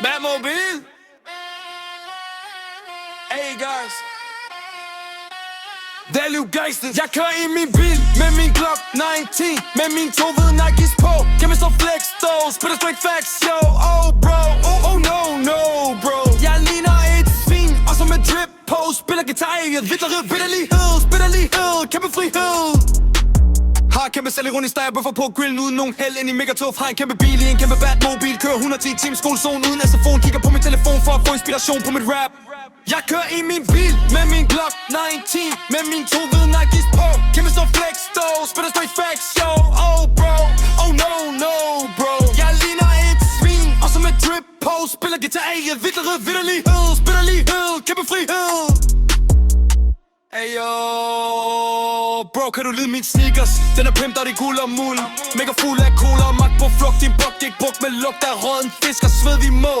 Batmobil. Hey guys. Value gangster. Jeg kører i min bil med min Glock 19, med min to hvide Nikes på. Kan man stå flex dog, spiller straight facts, yo. Oh bro, oh no, no bro. Jeg ligner et svin, og så med drip på. Spiller guitar i et vitterhed, bitterlighed, kæmpe frihed. Har kæmpe selv ironisk, der jeg bøffer på grillen uden nogen held ind i megatof. Har en kæmpe bil i en kæmpe Batmobil. Kører 110 times skolezone uden SFO'en. Kigger på min telefon for at få inspiration på mit rap. Jeg kører i min bil med min Glock 19, med min to hvide Nikes på. Kæmpe stor flex dog, spiller straight facts, yo. Oh bro, oh no, no bro. Jeg ligner et svin, og så med drip på. Spiller guitar i et vitterlighed, spitterlighed, kæmpe frihed. Ayo, bro, kan du lide min sneakers? Den er pimp, der er guld og muld. Mega fuld af cola og magt på flugt. Din bok gik brugt med lugt af råden fisk og sved vi må.